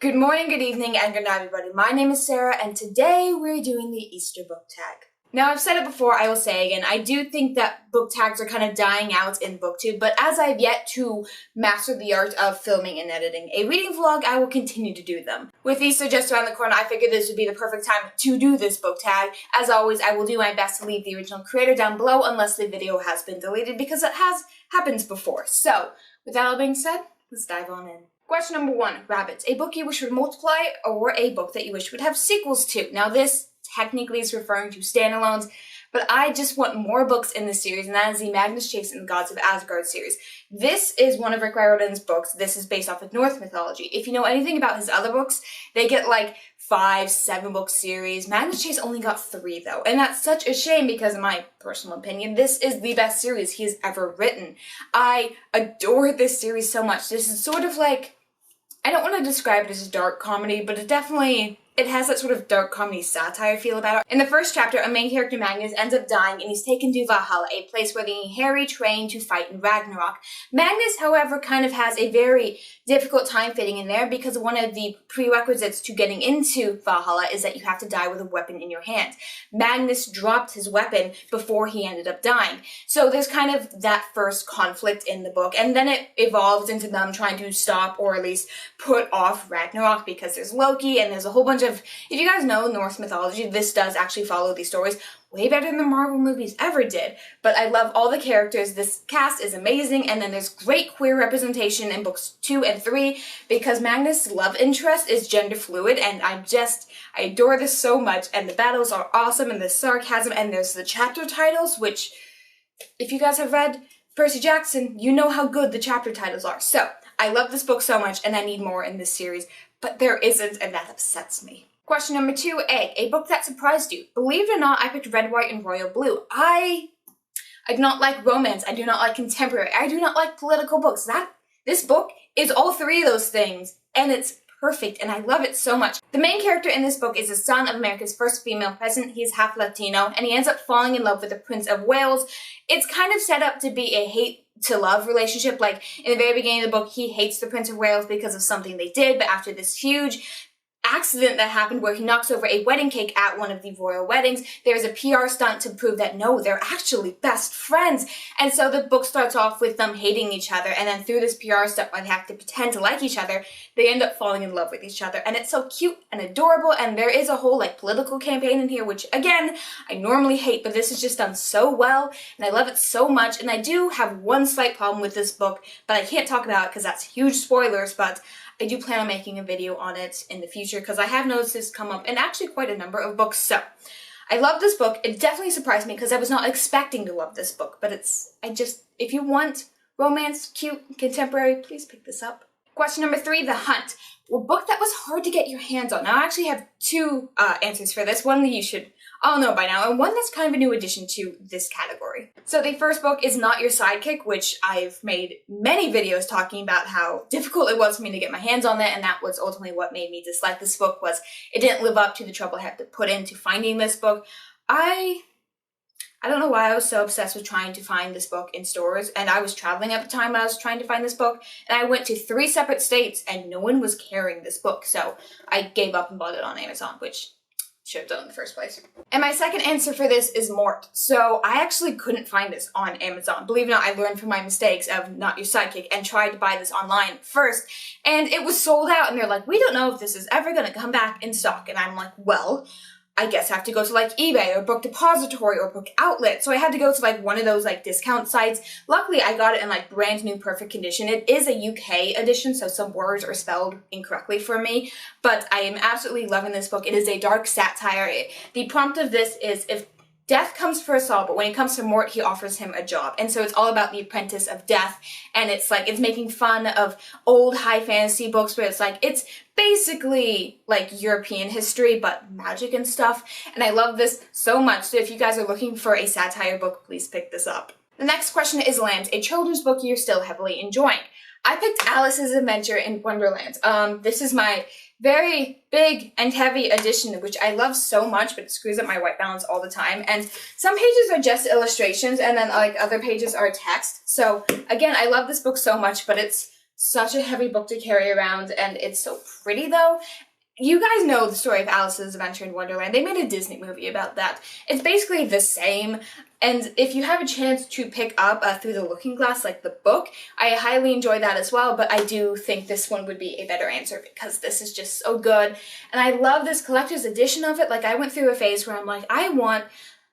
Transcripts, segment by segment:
Good morning, good evening, and good night, everybody. My name is Sarah, and today we're doing the Easter book tag. Now, I've said it before, I will say again, I do think that book tags are kind of dying out in BookTube, but as I've yet to master the art of filming and editing a reading vlog, I will continue to do them. With Easter just around the corner, I figured this would be the perfect time to do this book tag. As always, I will do my best to leave the original creator down below unless the video has been deleted, because it has happened before. So, with that all being said, let's dive on in. Question number 1, Rabbits. A book you wish would multiply, or a book that you wish would have sequels to. Now this technically is referring to standalones, but I just want more books in this series, and that is the Magnus Chase and the Gods of Asgard series. This is one of Rick Riordan's books. This is based off of Norse mythology. If you know anything about his other books, they get like 5, 7 book series. Magnus Chase only got 3 though, and that's such a shame because in my personal opinion, this is the best series he has ever written. I adore this series so much. This is sort of like, I don't want to describe it as a dark comedy, but it has that sort of dark comedy satire feel about it. In the first chapter, a main character, Magnus, ends up dying and he's taken to Valhalla, a place where the Harry trained to fight in Ragnarok. Magnus, however, kind of has a very difficult time fitting in there because one of the prerequisites to getting into Valhalla is that you have to die with a weapon in your hand. Magnus dropped his weapon before he ended up dying. So there's kind of that first conflict in the book, and then it evolves into them trying to stop or at least put off Ragnarok because there's Loki and there's a whole bunch of, if you guys know Norse mythology, this does actually follow these stories way better than the Marvel movies ever did. But I love all the characters. This cast is amazing, and then there's great queer representation in books 2 and 3 because Magnus' love interest is gender fluid, and I adore this so much, and the battles are awesome, and the sarcasm, and there's the chapter titles, which, if you guys have read Percy Jackson, you know how good the chapter titles are. So, I love this book so much, and I need more in this series, but there isn't, and that upsets me. Question number 2, a book that surprised you. Believe it or not, I picked Red, White, and Royal Blue. I do not like romance. I do not like contemporary. I do not like political books. This book is all 3 of those things, and it's perfect, and I love it so much. The main character in this book is the son of America's first female president. He is half Latino, and he ends up falling in love with the Prince of Wales. It's kind of set up to be a hate-to-love relationship. Like, in the very beginning of the book, he hates the Prince of Wales because of something they did, but after this huge accident that happened where he knocks over a wedding cake at one of the royal weddings, there's a PR stunt to prove that no, they're actually best friends. And so the book starts off with them hating each other, and then through this PR stunt where they have to pretend to like each other, they end up falling in love with each other. And it's so cute and adorable, and there is a whole like political campaign in here, which again, I normally hate, but this is just done so well, and I love it so much. And I do have one slight problem with this book, but I can't talk about it because that's huge spoilers, but I do plan on making a video on it in the future because I have noticed this come up in actually quite a number of books. So, I love this book. It definitely surprised me because I was not expecting to love this book, but if you want romance, cute, contemporary, please pick this up. Question number 3, The Hunt. A book that was hard to get your hands on. Now, I actually have 2 answers for this. One that you should all know by now, and one that's kind of a new addition to this category. So the first book is Not Your Sidekick, which I've made many videos talking about how difficult it was for me to get my hands on that, and that was ultimately what made me dislike this book, was it didn't live up to the trouble I had to put into finding this book. I don't know why I was so obsessed with trying to find this book in stores, and I was traveling at the time when I was trying to find this book, and I went to 3 separate states, and no one was carrying this book, so I gave up and bought it on Amazon, which should have done in the first place. And my second answer for this is Mort. So I actually couldn't find this on Amazon. Believe it or not, I learned from my mistakes of Not Your Sidekick and tried to buy this online first, and it was sold out, and they're like, we don't know if this is ever gonna come back in stock. And I'm like, well, I guess I have to go to like eBay or Book Depository or Book Outlet. So I had to go to like one of those like discount sites. Luckily, I got it in like brand new perfect condition. It is a UK edition, so some words are spelled incorrectly for me, but I am absolutely loving this book. It is a dark satire. The prompt of this is, if death comes for us all, but when it comes to Mort, he offers him a job. And so it's all about the apprentice of death, and it's making fun of old high fantasy books, but it's basically like European history, but magic and stuff. And I love this so much, so if you guys are looking for a satire book, please pick this up. The next question is Lambs, a children's book you're still heavily enjoying. I picked Alice's Adventure in Wonderland. This is my very big and heavy edition, which I love so much, but it screws up my white balance all the time. And some pages are just illustrations, and then like other pages are text. So again, I love this book so much, but it's such a heavy book to carry around, and it's so pretty though. You guys know the story of Alice's Adventure in Wonderland. They made a Disney movie about that. It's basically the same, and if you have a chance to pick up Through the Looking Glass, like the book, I highly enjoy that as well, but I do think this one would be a better answer because this is just so good, and I love this collector's edition of it. Like, I went through a phase where I'm like, I want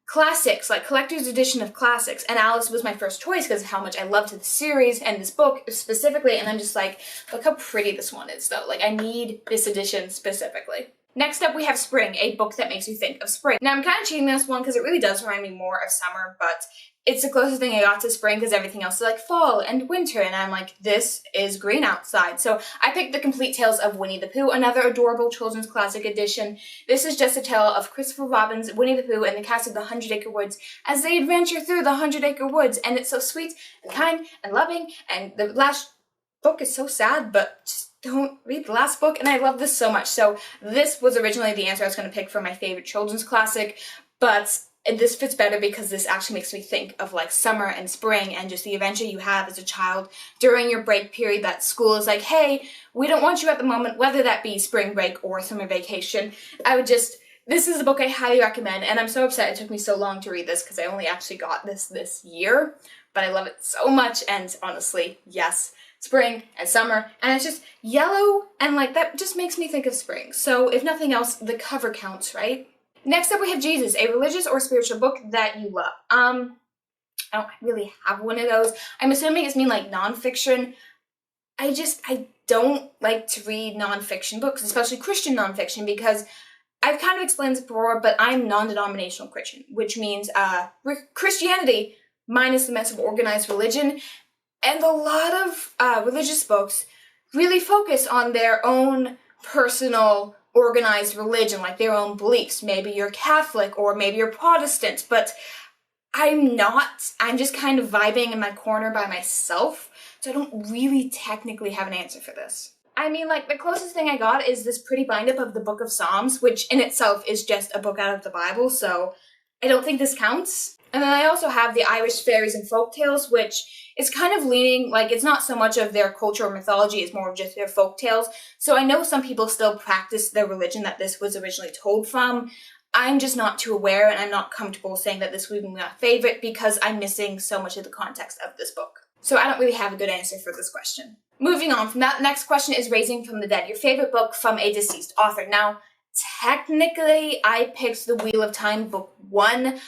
classics, like collector's edition of classics, and Alice was my first choice because of how much I loved the series and this book specifically, and I'm just like, look how pretty this one is though. Like, I need this edition specifically. Next up, we have Spring, a book that makes you think of spring. Now, I'm kind of cheating this one because it really does remind me more of summer, but it's the closest thing I got to spring because everything else is like fall and winter, and I'm like, this is green outside. So I picked The Complete Tales of Winnie the Pooh, another adorable children's classic edition. This is just a tale of Christopher Robin's Winnie the Pooh and the cast of the Hundred Acre Woods as they adventure through the Hundred Acre Woods, and it's so sweet and kind and loving, and the last book is so sad, but just don't read the last book, and I love this so much. So this was originally the answer I was going to pick for my favorite children's classic, but this fits better because this actually makes me think of like summer and spring and just the adventure you have as a child during your break period that school is like, hey, we don't want you at the moment, whether that be spring break or summer vacation. This is a book I highly recommend, and I'm so upset it took me so long to read this because I only actually got this year, but I love it so much, and honestly, yes, spring and summer, and it's just yellow, and like that just makes me think of spring. So if nothing else, the cover counts, right? Next up, we have Jesus, a religious or spiritual book that you love. I don't really have one of those. I'm assuming it's mean like nonfiction. I don't like to read nonfiction books, especially Christian nonfiction, because I've kind of explained this before, but I'm non-denominational Christian, which means Christianity minus the mess of organized religion. And a lot of religious books really focus on their own personal organized religion, like their own beliefs. Maybe you're Catholic or maybe you're Protestant, but I'm not. I'm just kind of vibing in my corner by myself, so I don't really technically have an answer for this. I mean, like, the closest thing I got is this pretty bind-up of the Book of Psalms, which in itself is just a book out of the Bible, so I don't think this counts. And then I also have the Irish Fairies and Folktales, which is kind of leaning, like, it's not so much of their culture or mythology, it's more of just their folktales. So I know some people still practice their religion that this was originally told from. I'm just not too aware, and I'm not comfortable saying that this would be my favorite because I'm missing so much of the context of this book. So I don't really have a good answer for this question. Moving on from that, next question is Raising from the Dead, your favorite book from a deceased author. Now, technically, I picked The Wheel of Time, book 1.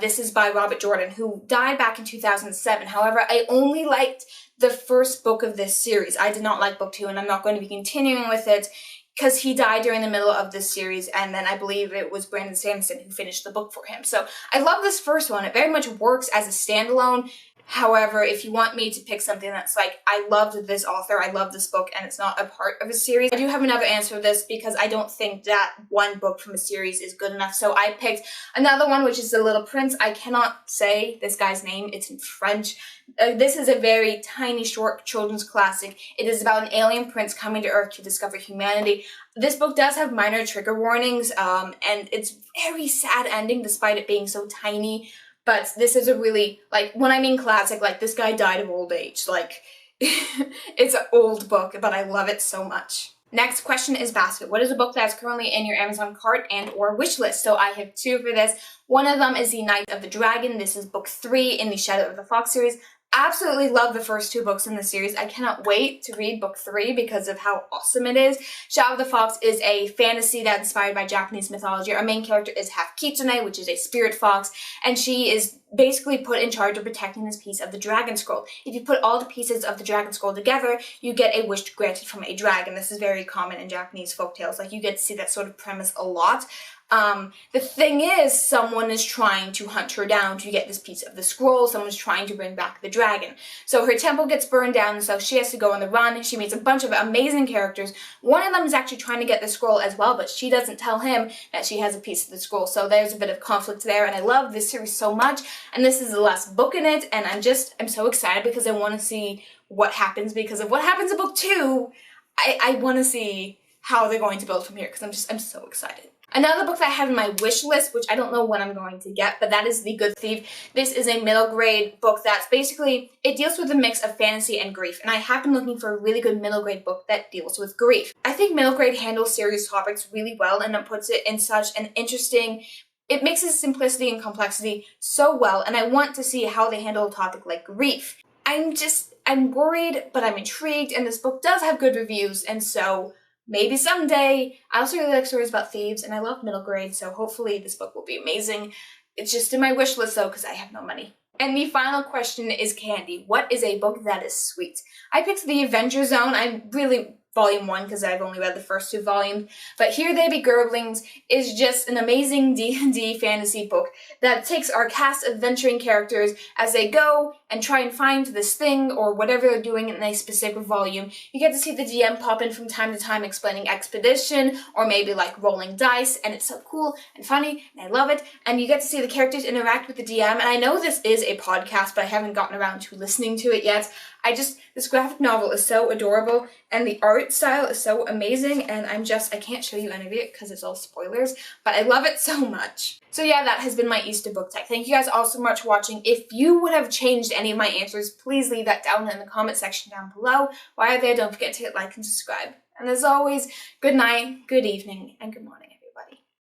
This is by Robert Jordan, who died back in 2007. However, I only liked the first book of this series. I did not like book 2, and I'm not going to be continuing with it because he died during the middle of this series, and then I believe it was Brandon Sanderson who finished the book for him. So I love this first one. It very much works as a standalone. However, if you want me to pick something that's like, I loved this author, I love this book, and it's not a part of a series, I do have another answer for this because I don't think that one book from a series is good enough. So I picked another one, which is The Little Prince. I cannot say this guy's name. It's in French. This is a very tiny, short children's classic. It is about an alien prince coming to Earth to discover humanity. This book does have minor trigger warnings, and it's very sad ending despite it being so tiny. But this is a really, like, when I mean classic, like, this guy died of old age. Like, it's an old book, but I love it so much. Next question is Basket. What is a book that is currently in your Amazon cart and or wish list? So I have 2 for this. One of them is The Night of the Dragon. This is book 3 in the Shadow of the Fox series. Absolutely love the first 2 books in the series. I cannot wait to read book 3 because of how awesome it is. Shadow of the Fox is a fantasy that's inspired by Japanese mythology. Our main character is half kitsune, which is a spirit fox, and she is basically put in charge of protecting this piece of the Dragon Scroll. If you put all the pieces of the Dragon Scroll together, you get a wish granted from a dragon. This is very common in Japanese folktales. Like, you get to see that sort of premise a lot. The thing is, someone is trying to hunt her down to get this piece of the scroll. Someone's trying to bring back the dragon. So her temple gets burned down, so she has to go on the run. She meets a bunch of amazing characters. One of them is actually trying to get the scroll as well, but she doesn't tell him that she has a piece of the scroll. So there's a bit of conflict there, and I love this series so much. And this is the last book in it, and I'm so excited because I want to see what happens, because of what happens in book 2. I want to see how they're going to build from here, because I'm so excited. Another book that I have in my wish list, which I don't know when I'm going to get, but that is The Good Thief. This is a middle grade book that's basically, it deals with a mix of fantasy and grief, and I have been looking for a really good middle grade book that deals with grief. I think middle grade handles serious topics really well, and it puts it in such an interesting, it mixes simplicity and complexity so well, and I want to see how they handle a topic like grief. I'm worried, but I'm intrigued, and this book does have good reviews, and so maybe someday. I also really like stories about thieves, and I love middle grade, so hopefully this book will be amazing. It's just in my wish list though, because I have no money. And the final question is Candy. What is a book that is sweet? I picked The Adventure Zone. I'm really volume 1 because I've only read the first 2 volumes, but Here They Be Gerblings is just an amazing D&D fantasy book that takes our cast of adventuring characters as they go and try and find this thing or whatever they're doing in a specific volume. You get to see the DM pop in from time to time explaining expedition or maybe like rolling dice, and it's so cool and funny and I love it, and you get to see the characters interact with the DM. And I know this is a podcast, but I haven't gotten around to listening to it yet. This graphic novel is so adorable and the art style is so amazing, and I can't show you any of it because it's all spoilers, but I love it so much. So yeah, that has been my Easter book tag. Thank you guys all so much for watching. If you would have changed any of my answers, please leave that down in the comment section down below. While you're there, don't forget to hit like and subscribe. And as always, good night, good evening, and good morning.